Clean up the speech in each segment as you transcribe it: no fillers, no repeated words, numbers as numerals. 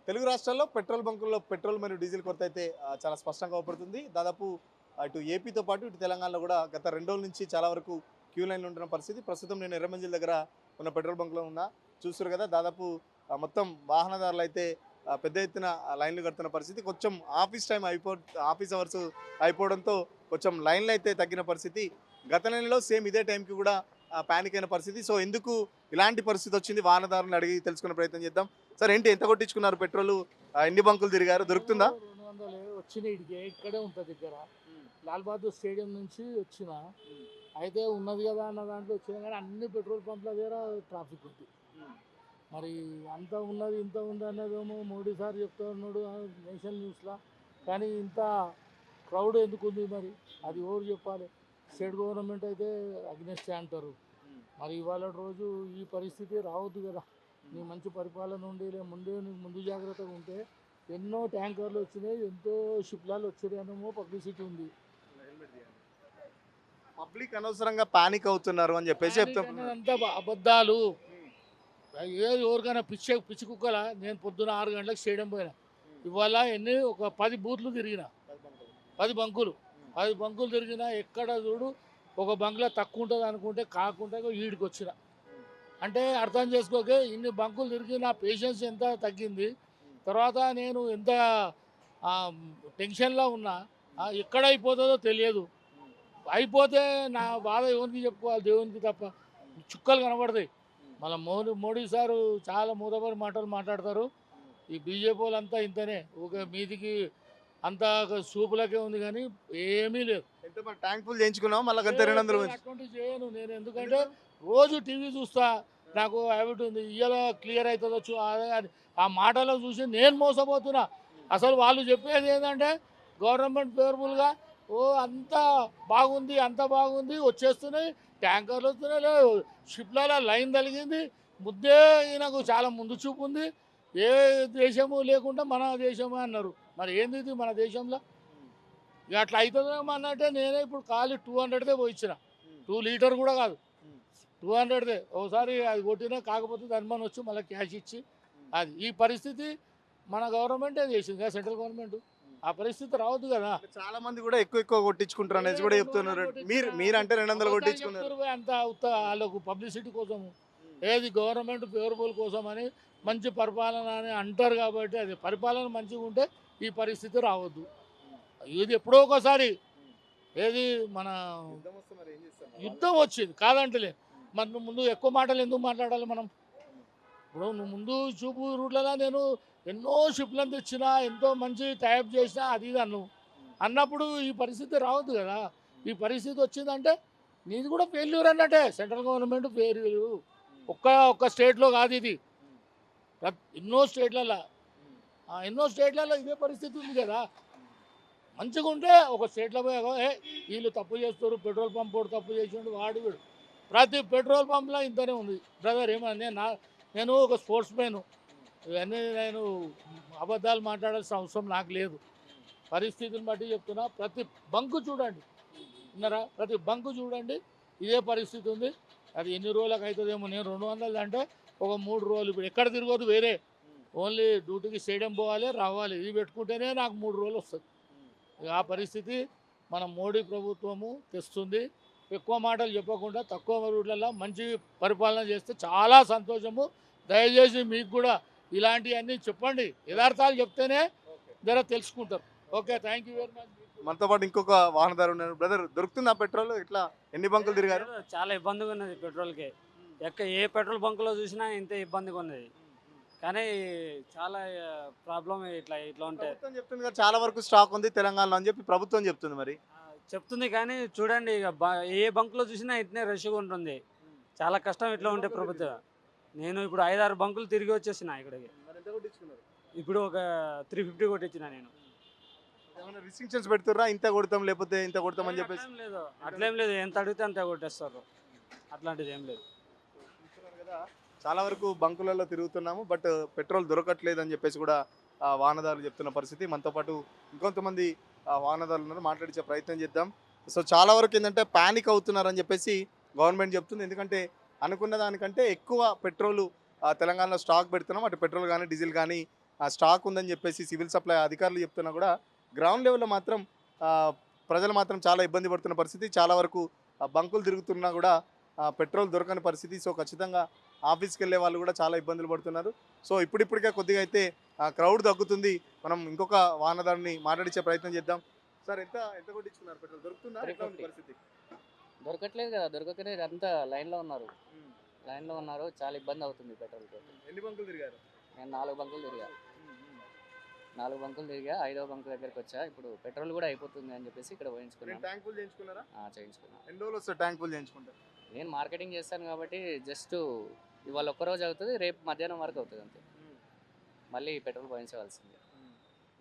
తెలుగు రాష్ట్రాల్లో petrol బంకుల్లో petrol మరియు diesel కొరత అయితే చాలా స్పష్టంగా అవుపడుతుంది. దాదాపు అటు ఏపీతో పాటు ఇటు తెలంగాణలో కూడా గత 2 రోజుల నుంచి చాలా వరకు క్యూ లైన్‌లో ఉంటున్న పరిస్థితి. ప్రస్తుతం నేను ఎర్రమంజిల్ దగ్గర ఉన్న పెట్రోల్ బంక్‌లో ఉన్నా. చూస్తుర్రు కదా దాదాపు మొత్తం వాహనదారులైతే పెద్ద ఎత్తున లైన్‌లు కడుతున్న పరిస్థితి. కొంచెం ఆఫీస్ అవర్స్ అయిపోవడంతో కొంచెం లైన్‌లు అయితే తగ్గిన పరిస్థితి. గత నెలలో సేమ్ ఇదే టైంకి కూడా పానిక్ అయిన పరిస్థితి. సో, ఎందుకు ఇలాంటి పరిస్థితి వచ్చింది వాహనదారులను అడిగి తెలుసుకునే ప్రయత్నం చేద్దాం. సార్ ఏంటి ఎంత కొట్టించుకున్నారు పెట్రోలు? ఎన్ని బంకులు తిరిగారు? దొరుకుతుందా? 200 వచ్చినాయి ఈడికి. ఇక్కడే ఉంటుంది దగ్గర. లాల్ బహదూర్ స్టేడియం నుంచి వచ్చిన. అయితే ఉన్నది కదా అన్న దాంట్లో వచ్చినా కానీ అన్ని పెట్రోల్ పంప్ల దగ్గర ట్రాఫిక్ ఉంది. మరి అంత ఉన్నది ఇంత ఉంది అన్నదేమో మోడీ సార్ చెప్తా ఉన్నాడు నేషనల్ న్యూస్లో. కానీ ఇంత క్రౌడ్ ఎందుకు ఉంది మరి? అది ఎవరు చెప్పాలి? స్టేట్ గవర్నమెంట్ అయితే అగ్నెస్ట్ అంటారు. మరి ఇవాళ రోజు ఈ పరిస్థితి రావద్దు కదా. నీ మంచి పరిపాలన ఉండి నీకు ముందు జాగ్రత్తగా ఉంటే ఎన్నో ట్యాంకర్లు వచ్చినాయి, ఎంతో షిప్లాలు వచ్చినాయి అనేమో పబ్లిసిటీ ఉంది. పబ్లిక్ అనవసరంగా పానిక్ అవుతున్నారు అని చెప్పేసి చెప్తున్నారు. అంతా అబద్ధాలు. ఎవరికైనా పిచ్చి కుక్కల. నేను పొద్దున 6 గంటలకు స్టేడియం పోయినా. ఇవాళ ఒక 10 బూత్లు తిరిగిన, 10 బంకులు 10 బంకులు తిరిగినా ఎక్కడ చూడు ఒక బంకులో తక్కువ ఉంటుంది అనుకుంటే కాకుండా ఈడికి వచ్చిన. అంటే అర్థం చేసుకోకే ఇన్ని బంకులు తిరిగి నా పేషెన్స్ ఎంత తగ్గింది. తర్వాత నేను ఎంత టెన్షన్లో ఉన్నా. ఎక్కడ అయిపోతుందో తెలియదు. అయిపోతే నా బాధ ఎవరికి చెప్పుకోవాలి? దేవునికి తప్ప. చుక్కలు కనబడతాయి. మళ్ళీ మోడీ సారు చాలా మూతపరి మాటలు మాట్లాడతారు. ఈ బీజేపీ వాళ్ళంతా ఇంతనే. ఒక మీదికి అంతా సూపులకే ఉంది కానీ ఏమీ లేదు. ట్యాంక్ ఫుల్ చేయించుకున్నాం మళ్ళీ అంతే 200 అటువంటివి చేయను నేను. ఎందుకంటే రోజు టీవీ చూస్తా. నాకు హ్యాబిట్ ఉంది. ఇవాళ క్లియర్ అవుతుందో ఆ మాటలో చూసి నేను మోసపోతున్నా. అసలు వాళ్ళు చెప్పేది ఏంటంటే గవర్నమెంట్ ఫేవరబుల్గా అంత బాగుంది, అంత బాగుంది, వచ్చేస్తున్నాయి ట్యాంకర్లు వస్తున్నాయి, షిప్లలో లైన్ తగిలింది, ముద్దే ఈయనకు చాలా ముందు చూపు ఉంది, ఏ దేశము లేకుండా మన దేశమే అన్నారు. మరి ఏంది ఇది మన దేశంలో? ఇక అట్లా అవుతుందేమో అన్నట్టే నేనే ఇప్పుడు ఖాళీ 200దే పోయించిన. 2 లీటర్ కూడా కాదు, 200దే. ఒకసారి అది కొట్టినా కాకపోతే దాని మన వచ్చి మళ్ళీ క్యాష్ ఇచ్చి అది. ఈ పరిస్థితి మన గవర్నమెంటే చేసింది కదా, సెంట్రల్ గవర్నమెంట్. ఆ పరిస్థితి రావద్దు కదా. చాలా మంది కూడా ఎక్కువ కొట్టించుకుంటారు అనేసి కూడా చెప్తున్నారు. మీరంటే 200 కొట్టించుకున్నారు. అంత వాళ్ళకు పబ్లిసిటీ కోసము, ఏది గవర్నమెంట్ ఫేవరబుల్ కోసం అని, మంచి పరిపాలన అని అంటారు కాబట్టి అది పరిపాలన మంచిగా ఉంటే ఈ పరిస్థితి రావద్దు. ఇది ఎప్పుడో ఒకసారి ఏది మన యుద్ధం వచ్చింది కాదంటలే. మరి నువ్వు ముందు ఎక్కువ మాటలు ఎందుకు మాట్లాడాలి మనం? ఇప్పుడు నువ్వు ముందు చూపు రూట్లలో నేను ఎన్నో షిప్లను తెచ్చినా, ఎంతో మంచి టైప్ చేసినా, అది ఇది అన్నప్పుడు ఈ పరిస్థితి రావద్దు కదా. ఈ పరిస్థితి వచ్చిందంటే నీది కూడా ఫెయిల్యూర్ అన్నట్టే. Central government failure. ఒక్క స్టేట్లో కాదు ఇది, ఎన్నో స్టేట్లలో ఇదే పరిస్థితి ఉంది కదా. మంచిగా ఉంటే ఒక స్టేట్లో పోయి వీళ్ళు తప్పు చేస్తారు, పెట్రోల్ పంప్ వాడు తప్పు చేసిండు, వాడు వీడు. ప్రతి పెట్రోల్ పంప్లో ఇంతనే ఉంది బ్రదర్. ఏమన్నా నేను ఒక స్పోర్ట్స్ మ్యాన్, ఇవన్నీ నేను అబద్ధాలు మాట్లాడాల్సిన అవసరం నాకు లేదు. పరిస్థితిని బట్టి చెప్తున్నా. ప్రతి బంకు చూడండి, విన్నారా? ప్రతి బంకు చూడండి ఇదే పరిస్థితి ఉంది. అది ఎన్ని రోజులకు అవుతుందేమో. నేను 200 అంటే ఒక 3 రోజులు. ఇప్పుడు ఎక్కడ తిరగదు వేరే, ఓన్లీ డ్యూటీకి స్టేడియం పోవాలి రావాలి. ఇది పెట్టుకుంటేనే నాకు 3 రోజులు వస్తుంది. ఆ పరిస్థితి మన మోడీ ప్రభుత్వము తెస్తుంది. ఎక్కువ మాటలు చెప్పకుండా తక్కువ రూట్లలో మంచి పరిపాలన చేస్తే చాలా సంతోషము. దయచేసి మీకు కూడా ఇలాంటివన్నీ చెప్పండి. యథార్థాలు చెప్తేనే జర తెలుసుకుంటారు. Okay, thank you very much. మనతో పాటు ఇంకొక వాహనదారు ఉన్నారు. బ్రదర్ దొరుకుతుందా పెట్రోల్? ఇట్లా ఎన్ని బంకులు తిరిగారు? చాలా ఇబ్బందిగా ఉన్నది పెట్రోల్కి. ఏ పెట్రోల్ బంకులో చూసినా ఇంత ఇబ్బందిగా ఉన్నది. కానీ చాలా ప్రాబ్లం ఇట్లా ఉంటే. ప్రభుత్వం చెప్తుంది కదా చాలా వరకు స్టాక్ ఉంది తెలంగాణలో అని చెప్పి ప్రభుత్వం చెప్తుంది. మరి చెప్తుంది కానీ చూడండి, ఇక ఏ బంకులో చూసినా ఇంటనే రష్గా ఉంటుంది. చాలా కష్టం ఇట్లా ఉంటే ప్రభుత్వం. నేను ఇప్పుడు 5-6 బంకులు తిరిగి వచ్చేసిన ఇక్కడికి. ఇప్పుడు ఒక 350 కొట్టించిన నేను. రిస్ట్రిక్షన్స్ పెడుతుర్రా? ఇంత కొడతాం లేకపోతే ఇంత కొడతాం అని చెప్పేసి? అట్లేం లేదు, ఎంత అడిగితే అంత కొట్టేస్తారు. అట్లాంటిది ఏం లేదు. చాలా వరకు బంకులలో తిరుగుతున్నాము, బట్ పెట్రోల్ దొరకట్లేదు అని చెప్పేసి కూడా వాహనదారులు చెప్తున్న పరిస్థితి. మనతో పాటు ఇంకొంతమంది వాహనదారులు ఉన్నారు, మాట్లాడించే ప్రయత్నం చేద్దాం. సో చాలా వరకు ఏంటంటే ప్యానిక్ అవుతున్నారని చెప్పేసి గవర్నమెంట్ చెప్తుంది. ఎందుకంటే అనుకున్న దానికంటే ఎక్కువ పెట్రోలు తెలంగాణలో స్టాక్ పెడుతున్నాం. అటు పెట్రోల్ కానీ డీజిల్ కానీ స్టాక్ ఉందని చెప్పేసి సివిల్ సప్లై అధికారులు చెప్తున్నా కూడా గ్రౌండ్ లెవెల్లో మాత్రం ఆ, ప్రజలు మాత్రం చాలా ఇబ్బంది పడుతున్న పరిస్థితి. చాలా వరకు బంకులు తిరుగుతున్నా కూడా పెట్రోల్ దొరకని పరిస్థితి. సో ఖచ్చితంగా ఆఫీస్కి వెళ్ళే వాళ్ళు కూడా చాలా ఇబ్బందులు పడుతున్నారు. సో ఇప్పుడిప్పుడికే కొద్దిగా అయితే క్రౌడ్ తగ్గుతుంది. మనం ఇంకొక వాహనదారుని మాట్లాడించే ప్రయత్నం చేద్దాం. సార్ ఎంత ఎంత కొట్టించుకున్నారు పెట్రోల్? దొరుకుతుందా? ఎట్లా ఉంది 350. పరిస్థితి? దొరకట్లేదు కదా, దొరకకనే అంతా లైన్లో ఉన్నారు, చాలా ఇబ్బంది అవుతుంది పెట్రోల్కి. ఎన్ని బంకులు తిరిగారు? నేను 4 బంకులు తిరిగా, 5వ బంకు దగ్గరికి వచ్చా. ఇప్పుడు పెట్రోల్ కూడా అయిపోతుంది అని చెప్పేసి ఇక్కడ పోయించుకున్నాను. Tank full చేయించుకున్నారా? చేయించుకున్నాను. ఎన్ని రోజులు వస్తారు ట్యాంక్ ఫుల్ చేయించుకుంటారు? నేను మార్కెటింగ్ చేస్తాను కాబట్టి జస్ట్ ఇవాళ ఒక్కరోజు అవుతుంది, రేపు మధ్యాహ్నం వరకు అవుతుంది అంతే. మళ్ళీ పెట్రోల్ పోయించవలసింది.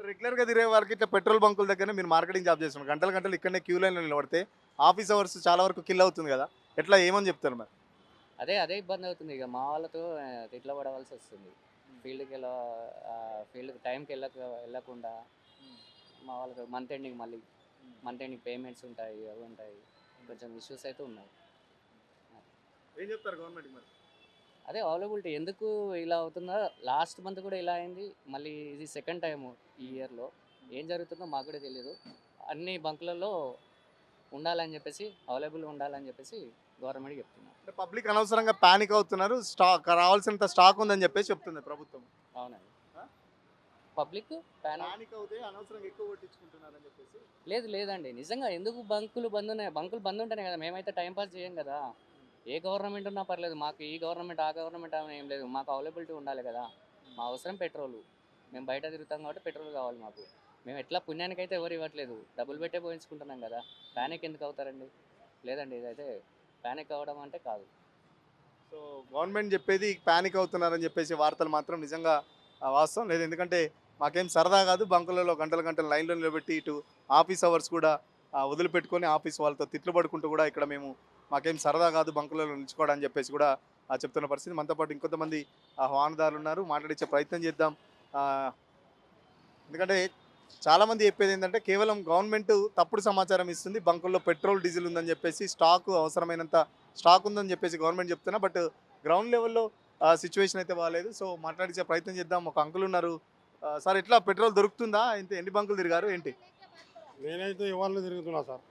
రెగ్యులర్గా తిరిగే వారికి ఇట్లా పెట్రోల్ బంకుల దగ్గర మీరు మార్కెటింగ్ జాబ్ చేస్తున్నారు, గంటలు గంటలు ఇక్కడనే క్యూ లైన్లో నిలబడితే ఆఫీస్ అవర్స్ చాలా వరకు కిల్ అవుతుంది కదా, ఎట్లా ఏమని చెప్తారు మరి? అదే ఇబ్బంది అవుతుంది. ఇక మా వాళ్ళతో తిట్ల పడవలసి వస్తుంది. ఫీల్డ్కి టైంకి వెళ్ళకుండా మా వాళ్ళతో మంత్ ఎండింగ్ పేమెంట్స్ ఉంటాయి, అవి ఉంటాయి, కొంచెం ఇష్యూస్ అయితే ఉన్నాయి. ఏం చెప్తారు గవర్నమెంట్ మరి? అదే అవైలబిలిటీ ఎందుకు ఇలా అవుతుందో, లాస్ట్ మంత్ కూడా ఇలా అయింది, మళ్ళీ ఇది సెకండ్ టైము ఈ ఇయర్లో. ఏం జరుగుతుందో మాకు కూడా తెలియదు. అన్ని బంకులలో ఉండాలని చెప్పేసి, అవైలబుల్ ఉండాలని చెప్పేసి గవర్నమెంట్ చెప్తున్నారు. అంటే పబ్లిక్ అనవసరంగా ప్యానిక్ అవుతున్నారు, స్టాక్ రావాల్సినంత స్టాక్ ఉందని చెప్పేసి చెప్తుంది ప్రభుత్వం. అవునండి, పబ్లిక్ ప్యానిక్ అవుతే అనవసరంగా ఎక్కువ కొట్టించుకుంటున్నారని చెప్పేసి. లేదండి, నిజంగా ఎందుకు బంకులు బంద్ ఉన్నాయి? బంకులు బంద్ ఉంటేనే కదా మేమైతే టైంపాస్ చేయం కదా. ఏ గవర్నమెంట్ ఉన్నా పర్లేదు, మాకు ఈ గవర్నమెంట్ ఆ గవర్నమెంట్ అని ఏం లేదు, మాకు అవైలబిలిటీ ఉండాలి కదా. మా అవసరం పెట్రోలు, మేము బయట తిరుగుతాం కాబట్టి పెట్రోల్ కావాలి మాకు. మేము ఎట్లా పుణ్యానికి అయితే ఎవరు ఇవ్వట్లేదు, డబ్బులు పెట్టే పోయించుకుంటున్నాం కదా. ప్యానిక్ ఎందుకు అవుతారండి? లేదండి, ఇదైతే ప్యానిక్ అవ్వడం అంటే కాదు. సో గవర్నమెంట్ చెప్పేది ప్యానిక్ అవుతున్నారని చెప్పేసి వార్తలు మాత్రం నిజంగా వాస్తవం లేదు. ఎందుకంటే మాకేం సరదా కాదు, బంకులలో గంటల గంటల లైన్లో నిలబెట్టి ఇటు ఆఫీస్ అవర్స్ కూడా వదిలిపెట్టుకొని ఆఫీస్ వాళ్ళతో తిట్లు పడుకుంటూ కూడా ఇక్కడ మేము మాకేం సరదా కాదు బంకులలో నిలుచుకోవడం అని చెప్పేసి కూడా చెప్తున్న పరిస్థితి. మనతో పాటు ఇంకొంతమంది వాహనదారులు ఉన్నారు, మాట్లాడించే ప్రయత్నం చేద్దాం. ఆ, ఎందుకంటే చాలామంది చెప్పేది ఏంటంటే కేవలం గవర్నమెంట్ తప్పుడు సమాచారం ఇస్తుంది, బంకుల్లో పెట్రోల్ డీజిల్ ఉందని చెప్పేసి, స్టాక్ అవసరమైనంత స్టాక్ ఉందని చెప్పేసి గవర్నమెంట్ చెప్తున్నా. బట్ గ్రౌండ్ లెవెల్లో సిచ్యువేషన్ అయితే బాగాలేదు. సో మాట్లాడించే ప్రయత్నం చేద్దాం. ఒక అంకుల్ ఉన్నారు. సార్ ఎట్లా పెట్రోల్ దొరుకుతుందా? ఇంత ఎన్ని బంకులు తిరిగారు ఏంటి? నేనైతే ఇవాళ తిరుగుతున్నా సార్.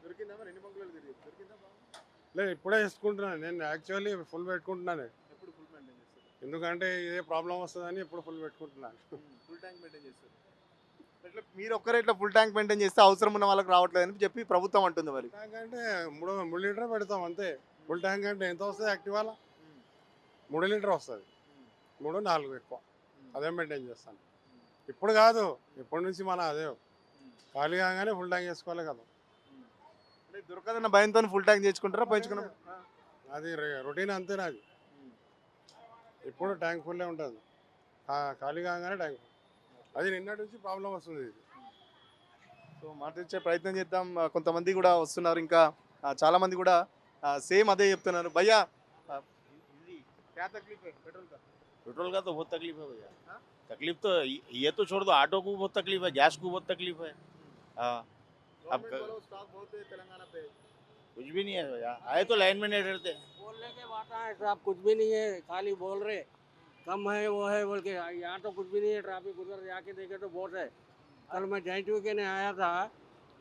దొరికిందా మరి? ఎన్ని బంకులు దొరికిందా? లేదు, ఇప్పుడే వేసుకుంటున్నాను. నేను యాక్చువల్లీ ఫుల్ పెట్టుకుంటున్నాను, ఎప్పుడు ఫుల్ మెయింటైన్ చేస్తారు? ఎందుకంటే ఇదే ప్రాబ్లం వస్తుందని ఇప్పుడు ఫుల్ పెట్టుకుంటున్నాను. ఫుల్ ట్యాంక్ మెయింటైన్ చేస్తారు. ఇట్లా మీరు ఒక్కరే ఇట్లా ఫుల్ ట్యాంక్ మెయింటైన్ చేస్తే అవసరం ఉన్న వాళ్ళకి రావట్లేదని చెప్పి ప్రభుత్వం అంటుంది. మరి ట్యాంక్ అంటే 3 లీటర్ పెడతాం అంతే. ఫుల్ ట్యాంక్ అంటే ఎంత వస్తుంది? యాక్టివాలో 3 లీటర్ వస్తుంది, 3-4 ఎక్కువ. అదే మెయింటైన్ చేస్తాను. ఇప్పుడు కాదు, ఇప్పటి నుంచి మన అదే ఖాళీ కాగానే ఫుల్ ట్యాంక్ చేసుకోవాలి కదా. అంటే దొరకదన్న భయంతో ఫుల్ ట్యాంక్ చేసుకుంటారా పోయించుకున్నా? అది రొటీన్ అంతే నాది. ఇప్పుడు ట్యాంక్ ఫుల్లే ఉంటుంది, ఖాళీ కాగానే ట్యాంక్. అది నిన్నటి నుంచి ప్రాబ్లం వస్తుంది ఇది. సో మాట్లాడించే ప్రయత్నం చేద్దాం. కొంతమంది కూడా వస్తున్నారు, ఇంకా చాలా మంది కూడా సేమ్ అదే చెప్తున్నారు. భయ్యా क्या तकलीफ है पेट्रोल का तो बहुत तकलीफ है भैया। हाँ? तकलीफ तो ये तो छोड़ दो, ऑटो को बहुत तकलीफ है, गैस को बहुत तकलीफ है। हाँ, अब स्टॉक बहुत है तेलंगाना पे। कुछ भी नहीं है भैया, आए तो लाइन में नहीं डरते। बोलने के बात है साहब, कुछ भी नहीं है, खाली बोल रहे कम है वो है बोल के। यहाँ तो कुछ भी नहीं है, ट्रैफिक उधर जाके देखे तो बहुत है। कल मैं जॉइंट वी के ने आया था,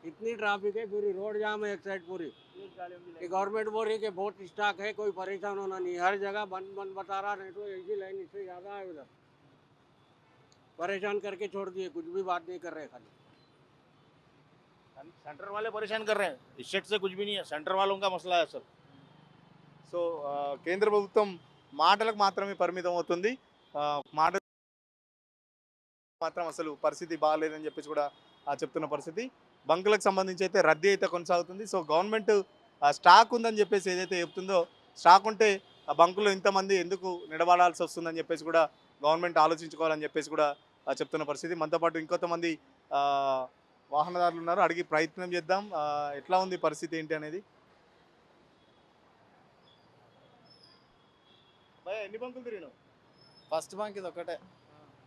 इतनी ट्रैफिक है, पूरी रोड जाम है एक साइड पूरी। ये गवर्नमेंट बोल रही है कि बहुत स्टॉक है, कोई परेशान होना नहीं, हर जगह बंद बता रहा, नहीं तो एक ही लाइन इससे ज़्यादा है उधर। परेशान करके छोड़ दिए, कुछ भी बात नहीं कर रहे खाली। सेंटर वाले परेशान कर रहे हैं, स्टेट से कुछ भी नहीं है, सेंटर वालों का मसला है सब। సో కేంద్ర ప్రభుత్వం మాటలకు మాత్రమే పరిమితం అవుతుంది. మాట మాత్రం అసలు పరిస్థితి బాగాలేదని చెప్పేసి కూడా చెప్తున్న పరిస్థితి. బంకులకు సంబంధించి అయితే రద్దీ అయితే కొనసాగుతుంది. సో గవర్నమెంట్ స్టాక్ ఉందని చెప్పేసి ఏదైతే చెప్తుందో, స్టాక్ ఉంటే ఆ బంకులో ఇంతమంది ఎందుకు నిలబడాల్సి వస్తుందని చెప్పేసి కూడా గవర్నమెంట్ ఆలోచించుకోవాలని చెప్పేసి కూడా చెప్తున్న పరిస్థితి. మనతో పాటు ఇంకొంతమంది వాహనదారులు ఉన్నారు, అడిగి ప్రయత్నం చేద్దాం ఎట్లా ఉంది పరిస్థితి ఏంటి అనేది. భయ్యా ఎన్ని బంకులు తిరిగినావు? ఫస్ట్ బంక్ ఇది ఒకటే.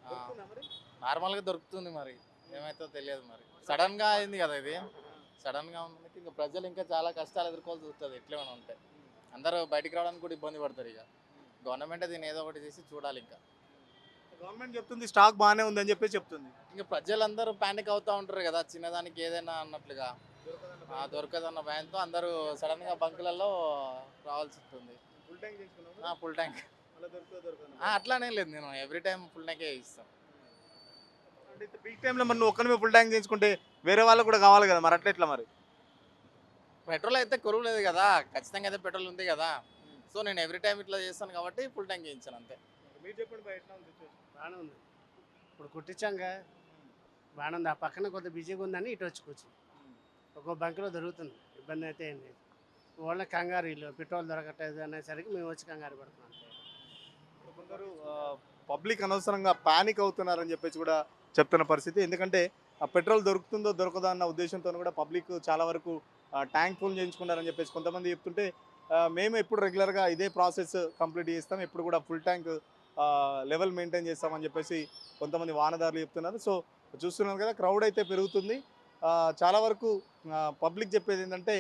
దొరుకుతుందా మరి? నార్మల్గా దొరుకుతుంది, మరి ఏమైతే తెలియదు. మరి సడన్గా అయింది కదా ఇది, సడన్గా ఉన్నందుకు ఇంకా ప్రజలు ఇంకా చాలా కష్టాలు ఎదుర్కోవాల్సి వస్తుంది. ఎట్లేమైనా ఉంటే అందరూ బయటికి రావడానికి కూడా ఇబ్బంది పడతారు. ఇక గవర్నమెంట్ దీన్ని ఏదో ఒకటి చేసి చూడాలి. ఇంకా గవర్నమెంట్ చెప్తుంది స్టాక్ బాగానే ఉందని చెప్పి చెప్తుంది. ఇంకా ప్రజలందరూ ప్యానిక్ అవుతూ ఉంటారు కదా, చిన్నదానికి ఏదైనా అన్నట్లుగా. దొరకదన్న భయంతో అందరూ సడన్గా బంకులలో రావాల్సి ఉంటుంది. ఫుల్ ట్యాంక్ చేసుకున్నాము ఫుల్ ట్యాంక్ మళ్ళీ దొరకదు. అట్లానే లేదు, నేను ఎవ్రీ టైం ఫుల్ ట్యాంకే ఇస్తాను. అంటే పీక్ టైంలో మరి నువ్వు ఒక్కనివే ఫుల్ ట్యాంక్ చేసుకుంటే వేరే వాళ్ళకు కూడా కావాలి కదా, మరి అట్లా ఎట్లా మరి? పెట్రోల్ అయితే కొరువు లేదు కదా, ఖచ్చితంగా అయితే పెట్రోల్ ఉంది కదా. సో నేను ఎవ్రీ టైం ఇట్లా చేస్తాను కాబట్టి ఫుల్ ట్యాంక్ చేయించాను అంతే. మీరు చెప్పండి బా, ఎట్లా ఉంది సిచ్యువేషన్? బాగానే ఉంది. ఇప్పుడు కుట్టించాంగా బాగానే ఉంది. ఆ పక్కన కొంత బిజీగా ఉందని ఇటు వచ్చి కూర్చుంది. ఒక్కో బంకులో దొరుకుతుంది, ఇబ్బంది అయితే ఏం లేదు. వాళ్ళ కంగారు ఇల్లు పెట్రోల్ దొరకట్లేదు అనేసరికి మేము వచ్చి కంగారు పడుతున్నాం అంతే. కొందరు పబ్లిక్ అనవసరంగా పానిక్ అవుతున్నారని చెప్పేసి కూడా చెప్తున్న పరిస్థితి. ఎందుకంటే ఆ పెట్రోల్ దొరుకుతుందో దొరకదో అన్న ఉద్దేశంతో కూడా పబ్లిక్ చాలా వరకు ట్యాంక్ ఫుల్ చేయించుకున్నారని చెప్పేసి కొంతమంది చెప్తుంటే, మేము ఎప్పుడు రెగ్యులర్గా ఇదే ప్రాసెస్ కంప్లీట్ చేస్తాం, ఎప్పుడు కూడా ఫుల్ ట్యాంక్ లెవెల్ మెయింటైన్ చేస్తామని చెప్పేసి కొంతమంది వాహనదారులు చెప్తున్నారు. సో చూస్తున్నాం కదా, క్రౌడ్ అయితే పెరుగుతుంది. చాలా వరకు పబ్లిక్ చెప్పేది ఏంటంటే,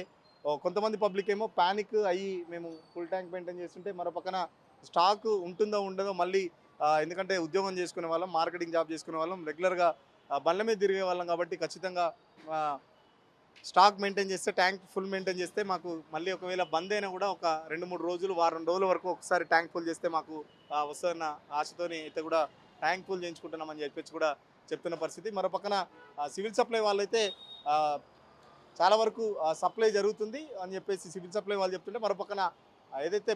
కొంతమంది పబ్లిక్ ఏమో ప్యానిక్ అయ్యి మేము ఫుల్ ట్యాంక్ మెయింటైన్ చేస్తుంటే, మరో పక్కన స్టాక్ ఉంటుందో ఉండదో మళ్ళీ, ఎందుకంటే ఉద్యోగం చేసుకునే వాళ్ళం, మార్కెటింగ్ జాబ్ చేసుకునే వాళ్ళం, రెగ్యులర్గా బండ్ల మీద తిరిగే వాళ్ళం కాబట్టి ఖచ్చితంగా స్టాక్ మెయింటైన్ చేస్తే, ట్యాంక్ ఫుల్ మెయింటైన్ చేస్తే మాకు మళ్ళీ ఒకవేళ బంద్ అయినా కూడా ఒక 2-3 రోజులు, వారం రోజుల వరకు ఒకసారి ట్యాంక్ ఫుల్ చేస్తే మాకు వస్తుందన్న ఆశతోని అయితే కూడా ట్యాంక్ ఫుల్ చేయించుకుంటున్నామని చెప్పేసి కూడా చెప్తున్న పరిస్థితి. మరో పక్కన సివిల్ సప్లై వాళ్ళైతే చాలా వరకు సప్లై జరుగుతుంది అని చెప్పేసి సివిల్ సప్లై వాళ్ళు చెప్తుంటే, మరో పక్కన ఏదైతే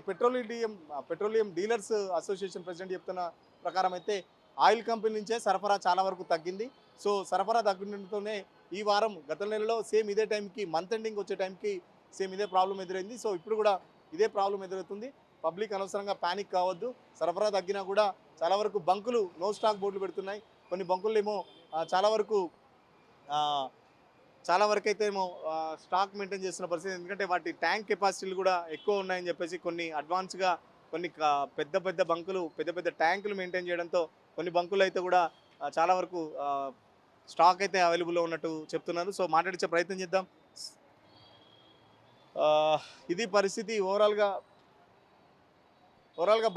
పెట్రోలియం డీలర్స్ అసోసియేషన్ ప్రెసిడెంట్ చెప్తున్న ప్రకారం అయితే ఆయిల్ కంపెనీ నుంచే సరఫరా చాలా వరకు తగ్గింది. సో సరఫరా తగ్గడంతోనే ఈ వారం గత నెలలో సేమ్ ఇదే టైంకి, మంత్ ఎండింగ్ వచ్చే టైంకి సేమ్ ఇదే ప్రాబ్లం ఎదురైంది. సో ఇప్పుడు కూడా ఇదే ప్రాబ్లం ఎదురవుతుంది. పబ్లిక్ అనవసరంగా ప్యానిక్ కావద్దు. సరఫరా తగ్గినా కూడా చాలా వరకు బంకులు నో స్టాక్ బోర్డులు పెడుతున్నాయి. కొన్ని బంకులు ఏమో చాలా వరకు అయితే ఏమో స్టాక్ మెయింటైన్ చేస్తున్న పరిస్థితి. ఎందుకంటే వాటి ట్యాంక్ కెపాసిటీలు కూడా ఎక్కువ ఉన్నాయని చెప్పేసి కొన్ని అడ్వాన్స్గా కొన్ని పెద్ద బంకులు పెద్ద ట్యాంకులు మెయింటైన్ చేయడంతో కొన్ని బంకులు అయితే కూడా చాలా వరకు స్టాక్ అయితే అవైలబుల్లో ఉన్నట్టు చెప్తున్నారు. సో మాట్లాడించే ప్రయత్నం చేద్దాం. ఇది పరిస్థితి. ఓవరాల్గా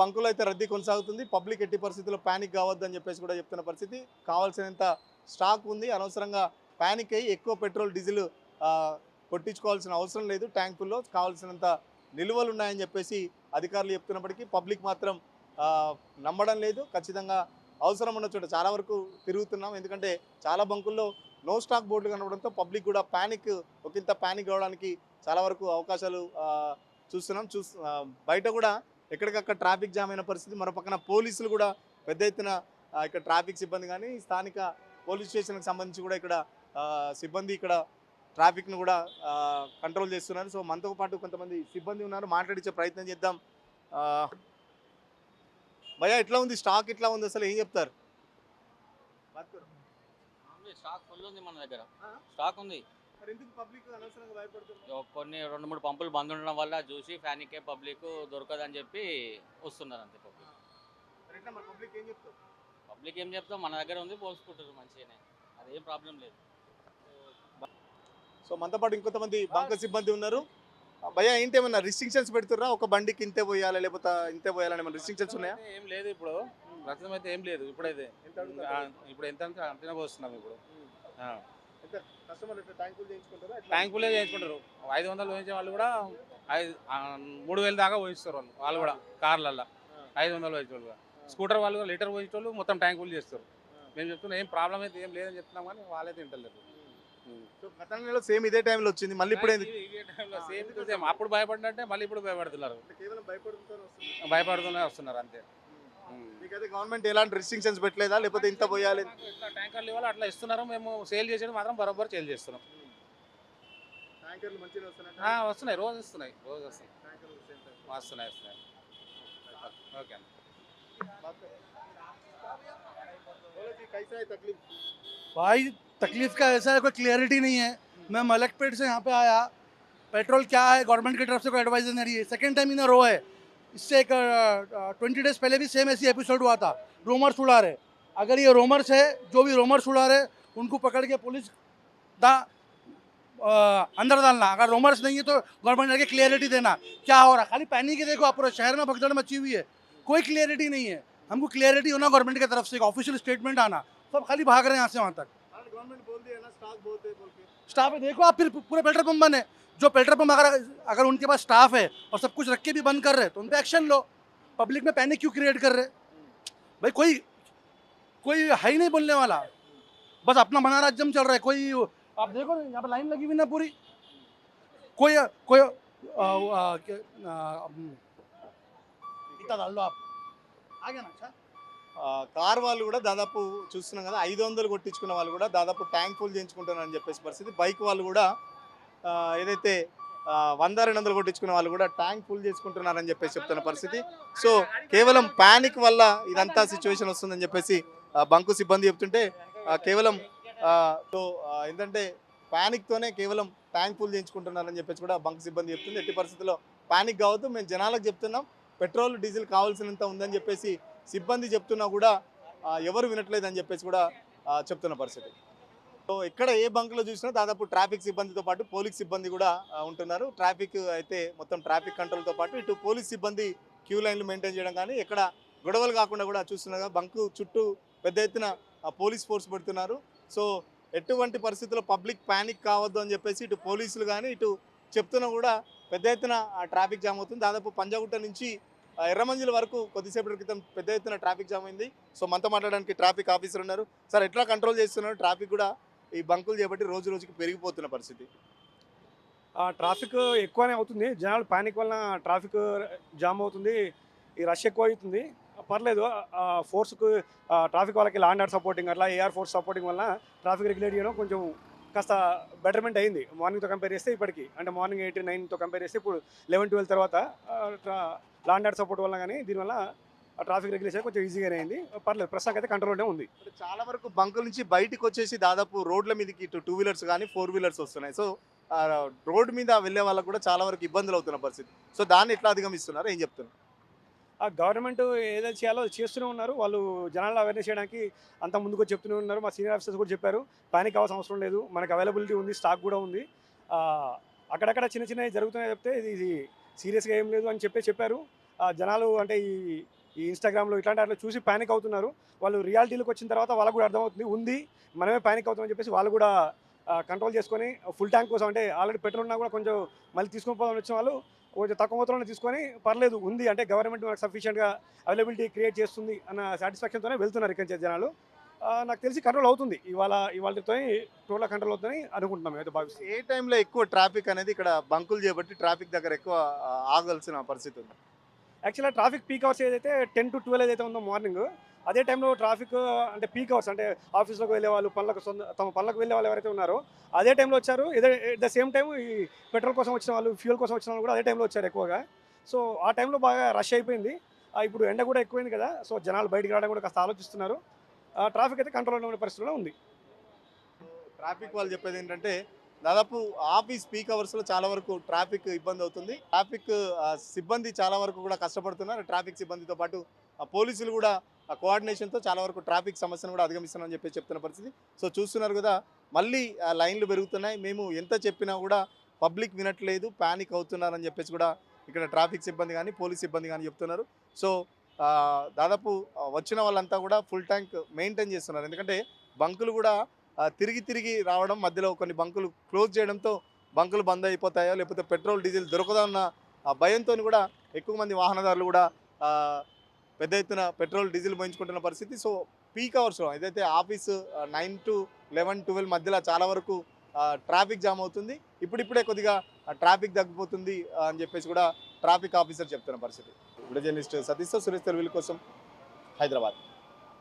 బంకులో అయితే రద్దీ కొనసాగుతుంది. పబ్లిక్ ఎట్టి పరిస్థితుల్లో ప్యానిక్ కావద్దని చెప్పేసి కూడా చెప్తున్న పరిస్థితి. కావాల్సినంత స్టాక్ ఉంది, అనవసరంగా ప్యానిక్ అయ్యి ఎక్కువ పెట్రోల్ డీజిల్ కొట్టించుకోవాల్సిన అవసరం లేదు. ట్యాంకుల్లో కావాల్సినంత నిల్వలు ఉన్నాయని చెప్పేసి అధికారులు చెప్తున్నప్పటికీ పబ్లిక్ మాత్రం నమ్మడం లేదు. ఖచ్చితంగా అవసరం ఉన్న చోట చాలా వరకు తిరుగుతున్నాం. ఎందుకంటే చాలా బంకుల్లో నో స్టాక్ బోర్డులు కనబడంతో పబ్లిక్ కూడా ఒకంత ప్యానిక్ అవడానికి చాలా వరకు అవకాశాలు చూస్తున్నాం. బయట కూడా ఎక్కడికక్కడ ట్రాఫిక్ జామ్ అయిన పరిస్థితి. మరో పక్కన పోలీసులు కూడా పెద్ద ఎత్తున ఇక్కడ ట్రాఫిక్ సిబ్బంది కానీ స్థానిక పోలీస్ స్టేషన్కి సంబంధించి కూడా ఇక్కడ సిబ్బంది ఇక్కడ ట్రాఫిక్ను కూడా కంట్రోల్ చేస్తున్నారు. సో మనతో పాటు కొంతమంది సిబ్బంది ఉన్నారు, మాట్లాడించే ప్రయత్నం చేద్దాం. భయ్యా ఎట్లా ఉంది స్టాక్, ఎట్లా ఉంది అసలు ఏం చెప్తారు? స్టాక్ ఫుల్ ఉంది మన దగ్గర, స్టాక్ ఉంది. కొన్ని 2-3 పంపులు బంద్ ఉండడం వల్ల చూసి ఫ్యానికే పబ్లిక్ దొరకదని చెప్పి వస్తున్నారు అంతే. పబ్లిక్ ఏం చెప్తాం, మన దగ్గర ఉంది, పోసుకుంటారు మంచిగానే, అదేం ప్రాబ్లం లేదు. సో మనతో పాటు ఇంకొంతమంది బంక్ సిబ్బంది ఉన్నారు. భయ్యా ఏంటి ఏమన్నా రిస్ట్రిక్షన్స్ పెడుతుర్రా? ఒక బండికి ఇంతే పోయాలా లేకపోతే ఇంతే పోయాలని ఏమైనా రిస్ట్రిక్షన్స్ ఉన్నాయా? ఏం లేదు, ఇప్పుడు ప్రస్తుతం అయితే ఏం లేదు. ఇప్పుడైతే ఇప్పుడు ఎంత అంతనే పోస్తున్నాం. ఇప్పుడు ట్యాంకులే చేయించుకుంటారు. 500 పోయించే వాళ్ళు కూడా 3,000 దాకా పోయిస్తారు. వాళ్ళు కూడా కార్లల్లో 500 పోయించే వాళ్ళు, స్కూటర్ వాళ్ళు కూడా లీటర్ పోయించే వాళ్ళు మొత్తం ట్యాంకులు చేస్తారు. మేము చెప్తున్నాం ఏం ప్రాబ్లం అయితే ఏం లేదని చెప్తున్నాం, కానీ వాళ్ళైతే తింటలేదు. గత నెలలో సేమ్ ఇదే టైంలో వచ్చింది, మళ్ళీ ఇప్పుడు ఇదే టైంలో సేమ్ అప్పుడు భయపడినట్టే మళ్ళీ ఇప్పుడు భయపడుతున్నారు. భయపడుతూనే వస్తున్నారు అంతే. మీకైతే గవర్నమెంట్ ఎలాంటి రిస్ట్రిక్షన్స్ పెట్టలేదా లేకపోతే ఇంత పోయాలి? ఇట్లా ట్యాంకర్లు ఇవ్వాలి అట్లా ఇస్తున్నారు. మేము సేల్ చేసేది మాత్రం బరోబర్ సేల్ చేస్తున్నాం. వస్తున్నాయి, రోజు వస్తున్నాయి. ఓకే అన్న. भाई तकलीफ का ऐसा है, कोई क्लियरिटी नहीं है। मैं मलकपेट से यहाँ पे आया, पेट्रोल क्या है गवर्नमेंट की तरफ से कोई एडवाइजर नहीं है। सेकंड टाइम इन रो है। इससे एक 20 डेज पहले भी सेम ऐसी एपिसोड हुआ था। रोमर्स उड़ा रहे, अगर ये रोमर्स है, जो भी रोमर्स उड़ा रहे उनको पकड़ के पुलिस अंदर डालना। अगर रोमर्स नहीं है तो गवर्नमेंट आके क्लियरिटी देना क्या हो रहा है। खाली पैनिक ही देखो, आप पूरे शहर में भगदड़ मची हुई है, कोई क्लियरिटी नहीं है। हमको क्लियरिटी होना गवर्नमेंट की तरफ से, एक ऑफिशियल स्टेटमेंट आना। सब खाली भाग रहे हैं यहाँ से वहाँ तक। गवर्नमेंट बोल दिया ना स्टॉक बहुत है बोल के। स्टाफ है, देखो आप फिर पूरे पेट्रोल पंप बंद है। जो पेट्रोल पंप अगर अगर उनके पास स्टाफ है और सब कुछ रख के भी बंद कर रहे हैं तो उन पर एक्शन लो। पब्लिक में पैनिक क्यों क्रिएट कर रहे? भाई कोई कोई है ही नहीं बोलने वाला, बस अपना मना राज्यम चल रहा है। कोई आप देखो ना, यहाँ पर लाइन लगी हुई ना पूरी। कोई कोई इतना डाल लो आप, आ गया ना? अच्छा కార్ వాళ్ళు కూడా దాదాపు చూస్తున్నాం కదా 500 కొట్టించుకున్న వాళ్ళు కూడా దాదాపు ట్యాంక్ ఫుల్ చేయించుకుంటున్నారని చెప్పేసి పరిస్థితి. బైక్ వాళ్ళు కూడా ఏదైతే 100-200 కొట్టించుకున్న వాళ్ళు కూడా ట్యాంక్ ఫుల్ చేసుకుంటున్నారని చెప్పేసి చెప్తున్న పరిస్థితి. సో కేవలం ప్యానిక్ వల్ల ఇదంతా సిచ్యువేషన్ వస్తుందని చెప్పేసి బంకు సిబ్బంది చెప్తుంటే కేవలం ఏంటంటే ప్యానిక్తోనే కేవలం ట్యాంక్ ఫుల్ చేయించుకుంటున్నారని చెప్పేసి కూడా బంకు సిబ్బంది చెప్తుంది. ఎట్టి పరిస్థితుల్లో ప్యానిక్ కావద్దు, మేము జనాలకు చెప్తున్నాం పెట్రోల్ డీజిల్ కావాల్సినంత ఉందని చెప్పేసి సిబ్బంది చెప్తున్నా కూడా ఎవరు వినట్లేదని చెప్పేసి కూడా చెప్తున్న పరిస్థితి. సో ఇక్కడ ఏ బంకులో చూసినా దాదాపు ట్రాఫిక్ సిబ్బందితో పాటు పోలీస్ సిబ్బంది కూడా ఉంటున్నారు. ట్రాఫిక్ అయితే మొత్తం ట్రాఫిక్ కంట్రోల్తో పాటు ఇటు పోలీస్ సిబ్బంది క్యూ లైన్లు మెయింటైన్ చేయడం కానీ ఎక్కడ గొడవలు కాకుండా కూడా చూస్తున్నారు. బంకు చుట్టూ పెద్ద ఎత్తున పోలీస్ ఫోర్స్ పెడుతున్నారు. సో ఎటువంటి పరిస్థితుల్లో పబ్లిక్ ప్యానిక్ కావద్దు అని చెప్పేసి ఇటు పోలీసులు కానీ ఇటు చెప్తున్నా కూడా పెద్ద ఎత్తున ట్రాఫిక్ జామ్ అవుతుంది. దాదాపు పంజాగుట్ట నుంచి ఎర్రమంజిల్ వరకు కొద్దిసేపటి క్రితం పెద్ద ఎత్తున ట్రాఫిక్ జామ్ అయింది. సో మనతో మాట్లాడడానికి ట్రాఫిక్ ఆఫీసర్ ఉన్నారు. సార్ ఎట్లా కంట్రోల్ చేస్తున్నారు ట్రాఫిక్ కూడా ఈ బంకులు చేపట్టి రోజు రోజుకి పెరిగిపోతున్న పరిస్థితి? ట్రాఫిక్ ఎక్కువనే అవుతుంది, జనాలు ప్యానిక్ వలన ట్రాఫిక్ జామ్ అవుతుంది, ఈ రష్ ఎక్కువ అవుతుంది. పర్లేదు, ఫోర్స్కు ట్రాఫిక్ వాళ్ళకి లా అండ్ ఆర్డర్ సపోర్టింగ్ అట్లా ఏఆర్ ఫోర్స్ సపోర్టింగ్ వల్ల ట్రాఫిక్ రెగ్యులేట్ చేయడం కొంచెం కాస్త బెటర్మెంట్ అయింది మార్నింగ్తో కంపేర్ చేస్తే ఇప్పటికి. అంటే మార్నింగ్ 8-9తో కంపేర్ చేస్తే ఇప్పుడు 11-12 తర్వాత లా అండ్ ఆర్డర్ సపోర్ట్ వల్ల కానీ దీనివల్ల ట్రాఫిక్ రెగ్యులేషన్ కొంచెం ఈజీగానే అయింది. పర్లేదు, ప్రస్తుతానికి అయితే కంట్రోల్లోనే ఉంది. చాలా వరకు బంకుల నుంచి బయటకు వచ్చేసి దాదాపు రోడ్ల మీదకి ఇటు 2 వీలర్స్ కానీ 4 వీలర్స్ వస్తున్నాయి. సో రోడ్డు మీద వెళ్ళే వాళ్ళకు కూడా చాలా వరకు ఇబ్బందులు అవుతున్న పరిస్థితి. సో దాన్ని ఎట్లా అధిగమిస్తున్నారు, ఏం చెప్తున్నారు? గవర్నమెంట్ ఏదైతే చేయాలో అది చేస్తూనే ఉన్నారు. వాళ్ళు జనాలను అవేర్నెస్ చేయడానికి అంత ముందుకు చెప్తూనే ఉన్నారు. మా సీనియర్ ఆఫీసర్స్ కూడా చెప్పారు ప్యానిక్ అవ్వాల్సిన అవసరం లేదు, మనకు అవైలబిలిటీ ఉంది, స్టాక్ కూడా ఉంది. అక్కడక్కడ చిన్న చిన్నవి జరుగుతున్నాయి చెప్తే ఇది సీరియస్గా ఏం లేదు అని చెప్పారు. జనాలు అంటే ఈ ఇన్స్టాగ్రామ్లో ఇట్లాంటి వాటిలో చూసి ప్యానిక్ అవుతున్నారు. వాళ్ళు రియాలిటీలోకి వచ్చిన తర్వాత వాళ్ళకు కూడా అర్థమవుతుంది ఉంది మనమే ప్యానిక్ అవుతామని చెప్పేసి వాళ్ళు కూడా కంట్రోల్ చేసుకొని ఫుల్ ట్యాంక్ కోసం, అంటే ఆల్రెడీ పెట్రోల్ ఉన్నా కూడా కొంచెం మళ్ళీ తీసుకొని పోదామని వచ్చిన వాళ్ళు కొంచెం తక్కువ మొత్తంలో తీసుకొని పర్లేదు ఉంది అంటే గవర్నమెంట్ మనకు సఫిషియెంట్గా అవైలబిలిటీ క్రియేట్ చేస్తుంది అన్న సాటిస్ఫాక్షన్తోనే వెళ్తున్నారు ఇక్కడి నుంచి జనాలు. నాకు తెలిసి కంట్రోల్ అవుతుంది, ఇవాళతో టోటల్ కంట్రోల్ అవుతుందని అనుకుంటున్నాం అయితే భావిస్తాం. ఏ టైంలో ఎక్కువ ట్రాఫిక్ అనేది ఇక్కడ బంకులు చేపట్టి ట్రాఫిక్ దగ్గర ఎక్కువ ఆగాల్సిన పరిస్థితి ఉంది? యాక్చువల్గా ట్రాఫిక్ పీక్ అవర్స్ ఏదైతే 10 to 12 ఏదైతే ఉందో మార్నింగ్, అదే టైంలో ట్రాఫిక్ అంటే పీక్ అవర్స్ అంటే ఆఫీస్లోకి వెళ్ళే వాళ్ళు తమ పనులకు వెళ్ళే వాళ్ళు ఎవరైతే ఉన్నారో అదే టైంలో వచ్చారు. ఎట్ ద సేమ్ టైం ఈ పెట్రోల్ కోసం వచ్చిన వాళ్ళు, ఫ్యూల్ కోసం వచ్చిన వాళ్ళు కూడా అదే టైంలో వచ్చారు ఎక్కువగా. సో ఆ టైంలో బాగా రష్ అయిపోయింది. ఇప్పుడు ఎండ కూడా ఎక్కువైంది కదా, సో జనాలు బయటికి రావడం కూడా కాస్త ఆలోచిస్తున్నారు. ట్రాఫిక్ అయితే కంట్రోల్లో ఉండే పరిస్థితిలో ఉంది. ట్రాఫిక్ వాళ్ళు చెప్పేది ఏంటంటే దాదాపు ఆఫీస్ పీక్ అవర్స్లో చాలా వరకు ట్రాఫిక్ ఇబ్బంది అవుతుంది. ట్రాఫిక్ సిబ్బంది చాలా వరకు కూడా కష్టపడుతున్నారు. ట్రాఫిక్ సిబ్బందితో పాటు పోలీసులు కూడా కోఆర్డినేషన్తో చాలా వరకు ట్రాఫిక్ సమస్యను కూడా అధిగమిస్తున్నారని చెప్పి చెప్తున్న పరిస్థితి. సో చూస్తున్నారు కదా, మళ్ళీ లైన్లు పెరుగుతున్నాయి. మేము ఎంత చెప్పినా కూడా పబ్లిక్ వినట్లేదు, ప్యానిక్ అవుతున్నారని చెప్పేసి కూడా ఇక్కడ ట్రాఫిక్ సిబ్బంది కానీ పోలీస్ సిబ్బంది కానీ చెప్తున్నారు. సో దాదాపు వచ్చిన వాళ్ళంతా కూడా ఫుల్ ట్యాంక్ మెయింటైన్ చేస్తున్నారు. ఎందుకంటే బంకులు కూడా తిరిగి రావడం, మధ్యలో కొన్ని బంకులు క్లోజ్ చేయడంతో బంకులు బంద్ అయిపోతాయో లేకపోతే పెట్రోల్ డీజిల్ దొరకదన్న భయంతో కూడా ఎక్కువ మంది వాహనదారులు కూడా పెద్ద ఎత్తున పెట్రోల్ డీజిల్ పోయించుకుంటున్న పరిస్థితి. సో పీక్ అవర్స్లో ఏదైతే ఆఫీసు 9 to 11-12 మధ్యలో చాలా వరకు ట్రాఫిక్ జామ్ అవుతుంది. ఇప్పుడిప్పుడే కొద్దిగా ట్రాఫిక్ తగ్గిపోతుంది అని చెప్పేసి కూడా ట్రాఫిక్ ఆఫీసర్ చెప్తున్న పరిస్థితి. వీడియో జర్నలిస్ట్ సతీష్, సురేష్ తెలుగు కోసం, హైదరాబాద్.